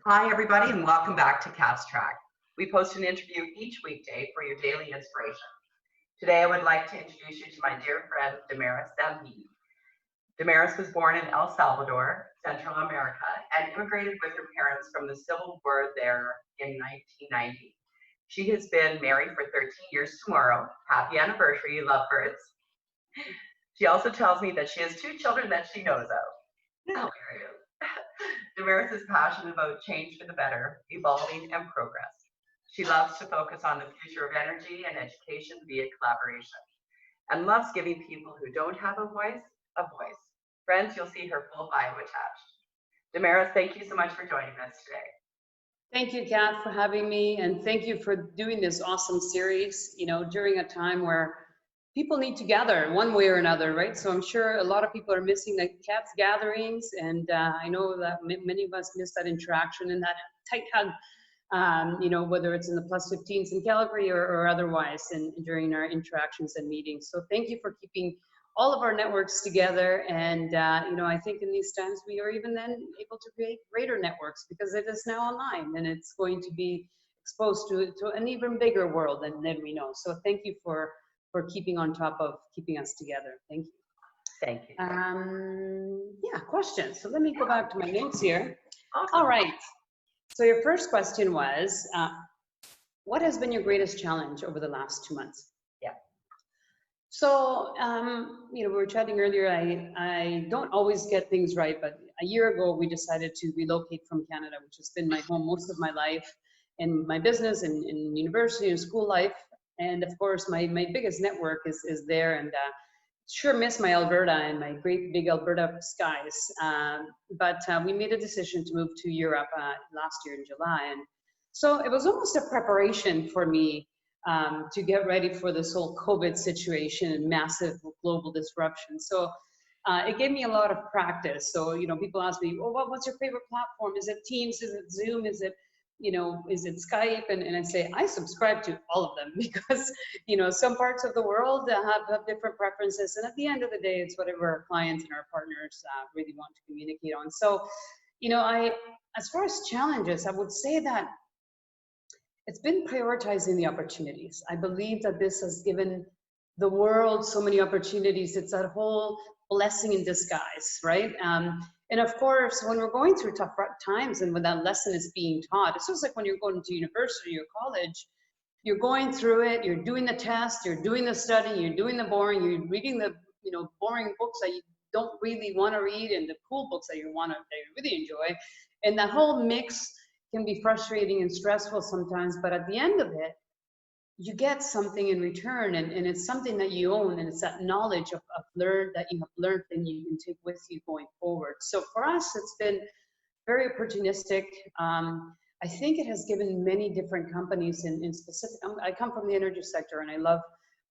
Hi, everybody, and welcome back to Cast Track. We post an interview each weekday for your daily inspiration. Today, I would like to introduce you to my dear friend, Damarys Zampini. Damarys was born in El Salvador, Central America, and immigrated with her parents from the Civil War there in 1990. She has been married for 13 years tomorrow. Happy anniversary, lovebirds. She also tells me that she has 2 children that she knows of. Hilarious. Damarys is passionate about change for the better, evolving, and progress. She loves to focus on the future of energy and education via collaboration, and loves giving people who don't have a voice a voice. Friends, you'll see her full bio attached. Damarys, thank you so much for joining us today. Thank you, Kat, for having me, and thank you for doing this awesome series, during a time where people need to gather one way or another, right? So I'm sure a lot of people are missing the Kat's gatherings, and I know that many of us miss that interaction and that tight hug, whether it's in the plus 15s in Calgary or otherwise during our interactions and meetings. So thank you for keeping all of our networks together. And, I think in these times we are even then able to create greater networks because it is now online and it's going to be exposed to an even bigger world than we know. So thank you for keeping on top of keeping us together. Thank you. Thank you. Yeah, questions. So let me go back to my notes here. Awesome. All right. So your first question was, what has been your greatest challenge over the last 2 months? Yeah. So, we were chatting earlier, I don't always get things right, but a year ago we decided to relocate from Canada, which has been my home most of my life, and my business and university and school life. And of course, my biggest network is there, and sure miss my Alberta and my great big Alberta skies. But we made a decision to move to Europe last year in July. And so it was almost a preparation for me to get ready for this whole COVID situation and massive global disruption. So it gave me a lot of practice. So, people ask me, well, what's your favorite platform? Is it Teams? Is it Zoom? Is it Skype? And I say, I subscribe to all of them because, some parts of the world have different preferences. And at the end of the day, it's whatever our clients and our partners really want to communicate on. So, as far as challenges, I would say that it's been prioritizing the opportunities. I believe that this has given the world so many opportunities. It's that whole blessing in disguise, right? And of course, when we're going through tough times and when that lesson is being taught, it's just like when you're going to university or college, you're going through it, you're doing the test, you're doing the study, you're doing the boring, you're reading the boring books that you don't really want to read and the cool books that you really enjoy. And that whole mix can be frustrating and stressful sometimes, but at the end of it, you get something in return, and it's something that you own, and it's that knowledge that you have learned and you can take with you going forward. So for us, it's been very opportunistic. I think it has given many different companies in specific. I come from the energy sector, and I love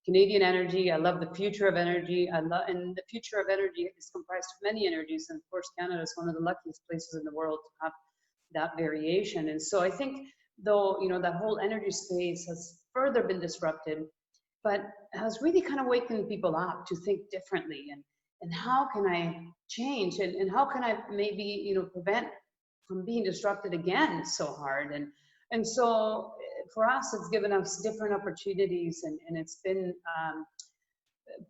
Canadian energy. I love the future of energy. And the future of energy is comprised of many energies, and of course, Canada is one of the luckiest places in the world to have that variation. And so I think, though, that whole energy space has further been disrupted, but has really kind of wakened people up to think differently and how can I change and how can I maybe, prevent from being disrupted again so hard. And so for us, it's given us different opportunities, and it's been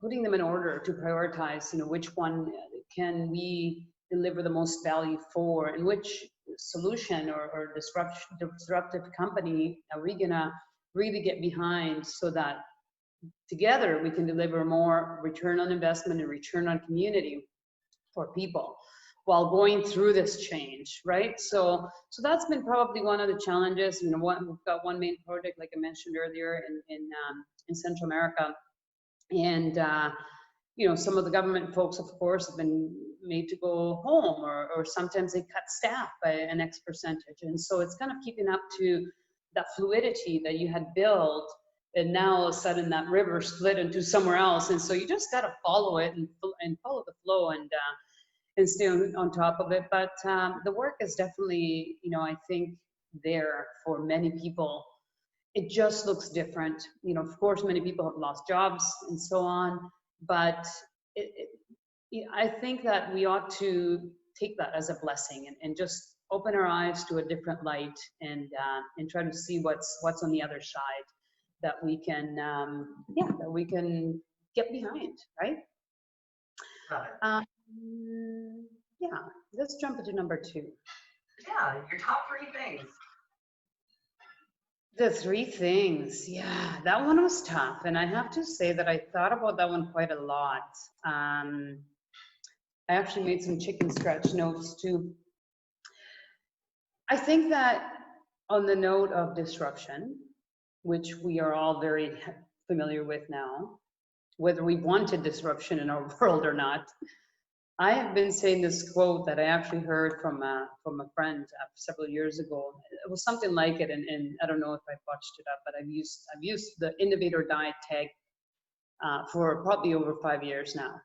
putting them in order to prioritize, which one can we deliver the most value for, and which solution or disruptive company are we gonna really get behind so that together we can deliver more return on investment and return on community for people while going through this change, right? So that's been probably one of the challenges. We've got one main project, like I mentioned earlier, in Central America, and some of the government folks, of course, have been made to go home, or sometimes they cut staff by an X percentage. And so it's kind of keeping up to that fluidity that you had built, and now all of a sudden that river split into somewhere else. And so you just got to follow it and follow the flow and stay on top of it. But the work is definitely, I think, there for many people. It just looks different. Of course, many people have lost jobs and so on, but I think that we ought to take that as a blessing and just open our eyes to a different light and try to see what's on the other side that we can, that we can get behind, right? Love it. Yeah, let's jump into number 2. Yeah, your top 3 things. The 3 things, yeah, that one was tough. And I have to say that I thought about that one quite a lot. I actually made some chicken scratch notes too. I think that on the note of disruption, which we are all very familiar with now, whether we wanted disruption in our world or not, I have been saying this quote that I actually heard from a friend several years ago. It was something like it, and I don't know if I botched it up, but I've used the innovator die tag for probably over 5 years now.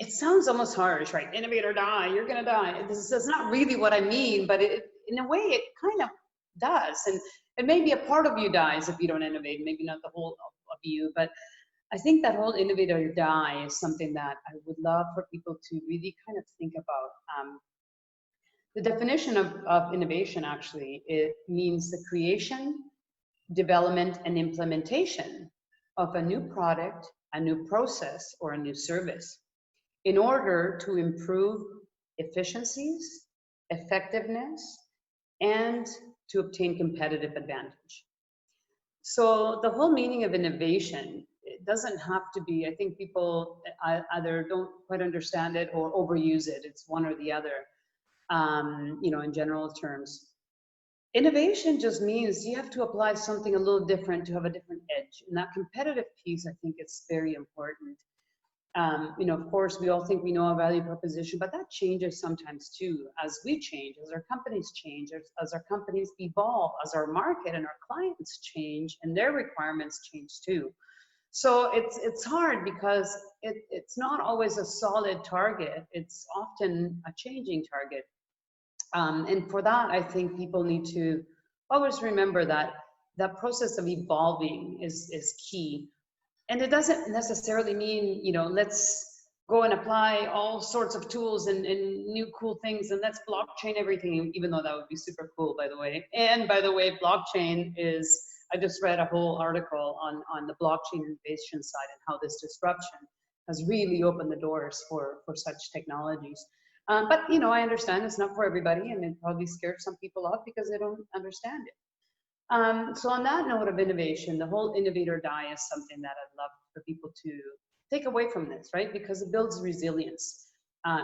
It sounds almost harsh, right? Innovator die, you're gonna die. This is not really what I mean, but in a way it kind of does. And maybe a part of you dies if you don't innovate, maybe not the whole of you, but I think that whole innovator die is something that I would love for people to really kind of think about. The definition of innovation actually, it means the creation, development, and implementation of a new product, a new process, or a new service in order to improve efficiencies, effectiveness, and to obtain competitive advantage. So the whole meaning of innovation, it doesn't have to be, I think people either don't quite understand it or overuse it. It's one or the other, in general terms. Innovation just means you have to apply something a little different to have a different edge. And that competitive piece, I think it's very important. Of course, we all think we know our value proposition, but that changes sometimes too, as we change, as our companies change, as our companies evolve, as our market and our clients change, and their requirements change too. So it's hard because it's not always a solid target. It's often a changing target. And for that, I think people need to always remember that that process of evolving is key. And it doesn't necessarily mean, let's go and apply all sorts of tools and new cool things and let's blockchain everything, even though that would be super cool, by the way. And by the way, blockchain is, I just read a whole article on the blockchain innovation side and how this disruption has really opened the doors for such technologies. But, I understand it's not for everybody, and it probably scared some people off because they don't understand it. So on that note of innovation, the whole innovator die is something that I'd love for people to take away from this, right? Because it builds resilience.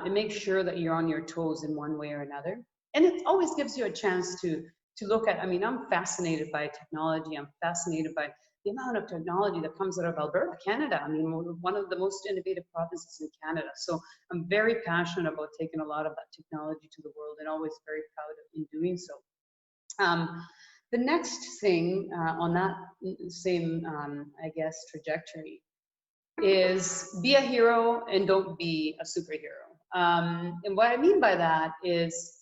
It makes sure that you're on your toes in one way or another. And it always gives you a chance to look at, I'm fascinated by technology. I'm fascinated by the amount of technology that comes out of Alberta, Canada. We're one of the most innovative provinces in Canada. So I'm very passionate about taking a lot of that technology to the world and always very proud in doing so. The next thing on that same, trajectory is be a hero and don't be a superhero. And what I mean by that is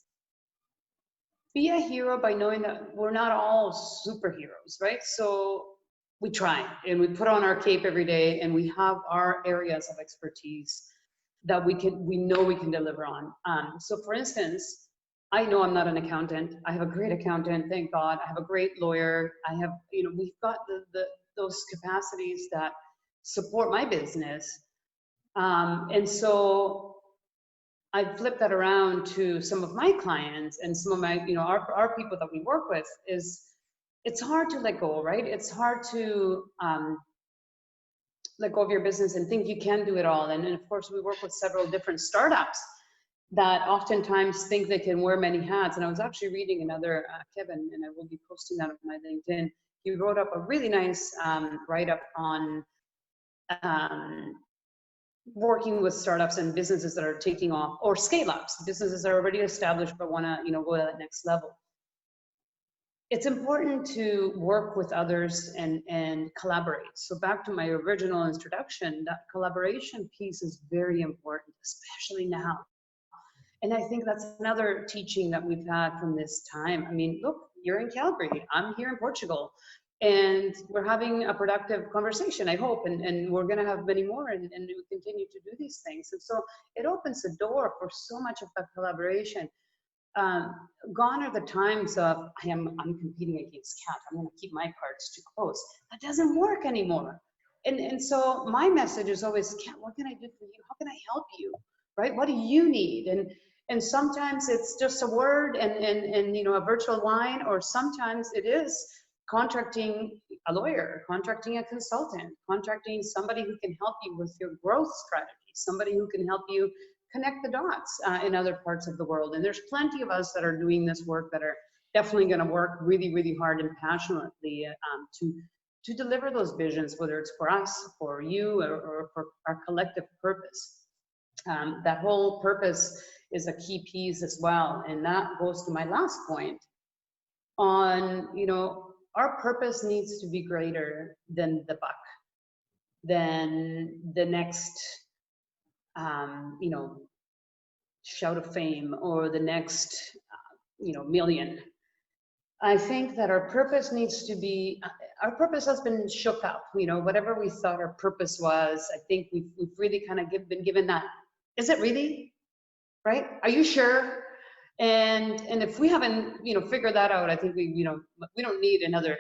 be a hero by knowing that we're not all superheroes, right? So we try and we put on our cape every day and we have our areas of expertise that we know we can deliver on. So for instance, I know I'm not an accountant. I have a great accountant, thank God. I have a great lawyer. I have, we've got those capacities that support my business. And so I flip that around to some of my clients and some of my, our people that we work with is, it's hard to let go, right? It's hard to let go of your business and think you can do it all. And of course, we work with several different startups that oftentimes think they can wear many hats. And I was actually reading another, Kevin, and I will be posting that on my LinkedIn. He wrote up a really nice write-up on working with startups and businesses that are taking off, or scale-ups, businesses that are already established but want to, go to that next level. It's important to work with others and collaborate. So back to my original introduction, that collaboration piece is very important, especially now. And I think that's another teaching that we've had from this time. Look, you're in Calgary, I'm here in Portugal, and we're having a productive conversation, I hope, and we're gonna have many more, and we continue to do these things. And so it opens the door for so much of that collaboration. gone are the times of I'm competing against Kat. I'm going to keep my cards too close. That doesn't work anymore. And so my message is always, Kat, what can I do for you? How can I help you? Right? What do you need? And sometimes it's just a word and you know, a virtual line, or sometimes it is contracting a lawyer, contracting a consultant, contracting somebody who can help you with your growth strategy, somebody who can help you connect the dots in other parts of the world. And there's plenty of us that are doing this work that are definitely going to work really, really hard and passionately to deliver those visions, whether it's for us, for you, or for our collective purpose. That whole purpose is a key piece as well. And that goes to my last point on, you know, our purpose needs to be greater than the buck, than the next, you know, shout of fame or the next, you know, million. I think that our purpose needs to be, our purpose has been shook up, you know, whatever we thought our purpose was. I think we've really kind of been given that. Is it really? Right? Are you sure? And if we haven't, you know, figured that out, I think we don't need another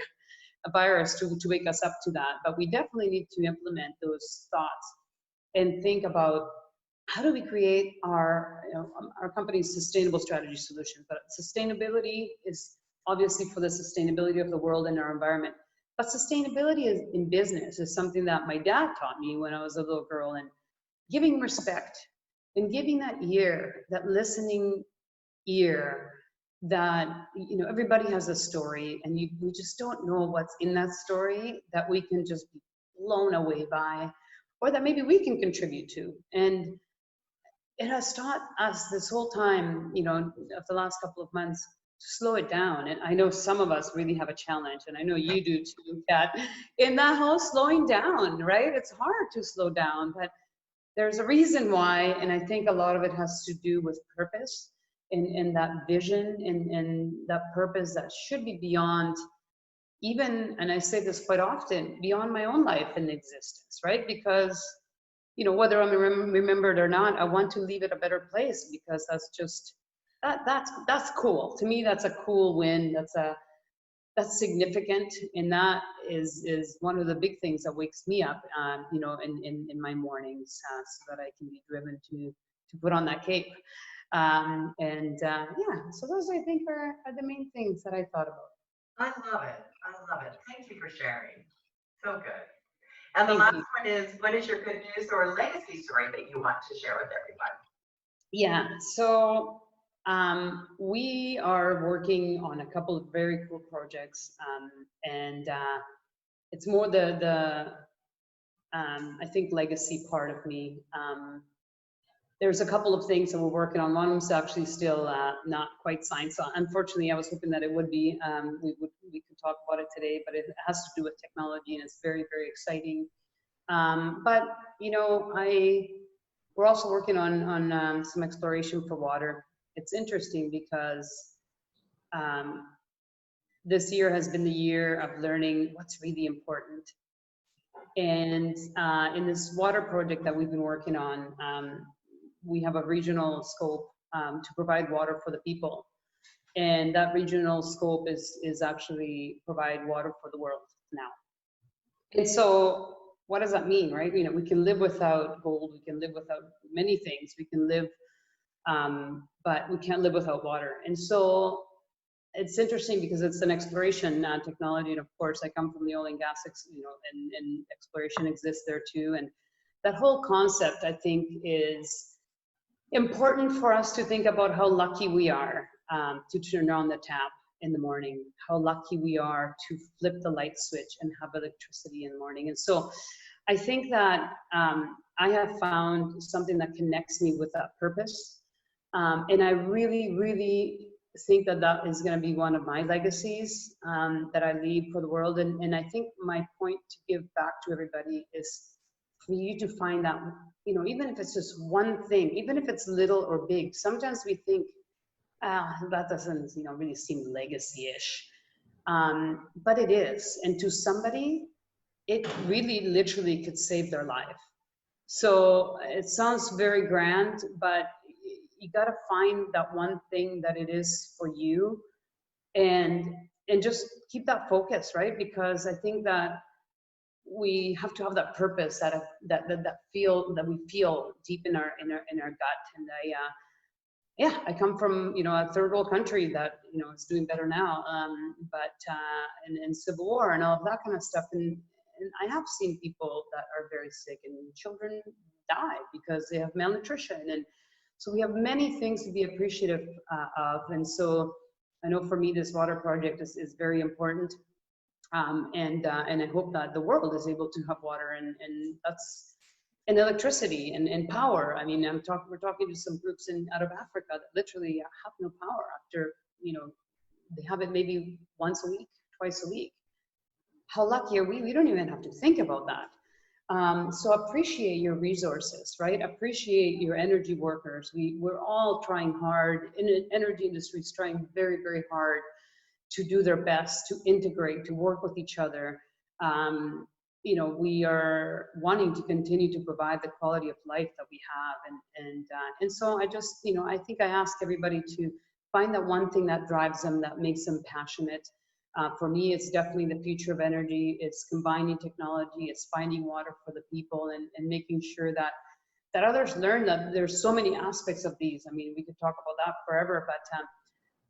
virus to wake us up to that, but we definitely need to implement those thoughts and think about how do we create our, you know, our company's sustainable strategy solution. But sustainability is obviously for the sustainability of the world and our environment. But sustainability is, in business, is something that my dad taught me when I was a little girl, and giving respect and giving that ear, that listening ear, that, you know, everybody has a story and we just don't know what's in that story that we can just be blown away by, or that maybe we can contribute to. And it has taught us this whole time, you know, of the last couple of months, to slow it down. And I know some of us really have a challenge, and I know you do too, Kat, in that whole slowing down, right? It's hard to slow down, but there's a reason why, and I think a lot of it has to do with purpose and that vision and that purpose that should be beyond even, and I say this quite often, beyond my own life and existence, right? Because, you know, whether I'm remembered or not, I want to leave it a better place, because that's just, that's cool. To me, that's a cool win. That's significant, and that is one of the big things that wakes me up, you know, in my mornings, so that I can be driven to put on that cape. Yeah, so those I think are the main things that I thought about. I love it. I love it. Thank you for sharing. So good. And the Thank last you. one is, what is your good news or legacy story that you want to share with everyone? Yeah, so we are working on a couple of very cool projects, and it's more the I think legacy part of me. There's a couple of things that we're working on. One of them's actually still not quite signed, so unfortunately I was hoping that it would be. We could talk about it today, but it has to do with technology, and it's very, very exciting. But you know, we're also working on some exploration for water. It's interesting because this year has been the year of learning what's really important. And in this water project that we've been working on, we have a regional scope to provide water for the people. And that regional scope is actually provide water for the world now. And so what does that mean, right? You know, we can live without gold, we can live without many things, we can live, but we can't live without water. And so it's interesting because it's an exploration technology, and of course I come from the oil and gas, you know, and exploration exists there too. And that whole concept, I think, is important for us to think about how lucky we are to turn on the tap in the morning, how lucky we are to flip the light switch and have electricity in the morning. And so I think that I have found something that connects me with that purpose. And I really, really think that that is going to be one of my legacies that I leave for the world. And I think my point to give back to everybody is for you to find that, you know, even if it's just one thing, even if it's little or big, sometimes we think, that doesn't, you know, really seem legacy-ish. But it is. And to somebody, it really literally could save their life. So it sounds very grand, but you got to find that one thing that it is for you, and just keep that focus, right? Because I think that we have to have that purpose, that we feel deep in our gut. And I come from, a third world country that, is doing better now, and civil war and all of that kind of stuff. And I have seen people that are very sick, and children die because they have malnutrition. And so we have many things to be appreciative of. And so I know for me, this water project is very important. And I hope that the world is able to have water, and that's, and electricity and power. I mean, we're talking to some groups out of Africa that literally have no power after, they have it maybe once a week, twice a week. How lucky are we? We don't even have to think about that. So appreciate your resources, right? Appreciate your energy workers. We're all trying hard, in the energy industry is trying very, very hard to do their best, to integrate, to work with each other. We are wanting to continue to provide the quality of life that we have. And so I just, I think I ask everybody to find that one thing that drives them, that makes them passionate. For me, it's definitely the future of energy. It's combining technology, it's finding water for the people, and making sure that others learn that there's so many aspects of these. I mean, we could talk about that forever, but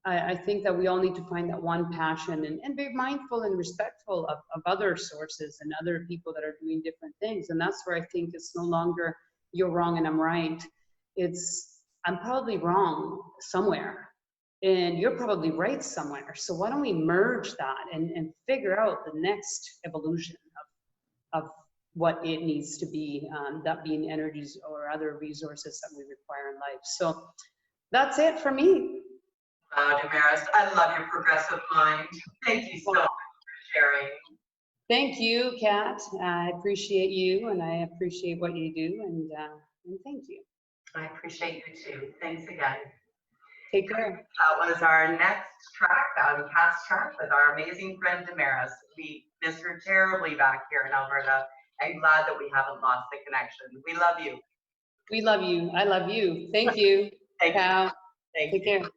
I think that we all need to find that one passion, and be mindful and respectful of other sources and other people that are doing different things. And that's where I think it's no longer you're wrong and I'm right. It's I'm probably wrong somewhere and you're probably right somewhere. So why don't we merge that and figure out the next evolution of what it needs to be, that being energies or other resources that we require in life. So that's it for me. Wow, Damarys, I love your progressive mind. Thank you so much for sharing. Thank you, Kat. I appreciate you, and I appreciate what you do, and thank you. I appreciate you too. Thanks again. Take care. That was our next track on Cast Track with our amazing friend Damarys. We miss her terribly back here in Alberta, and glad that we haven't lost the connection. We love you. We love you. I love you. Thank you. Thank you. Take care.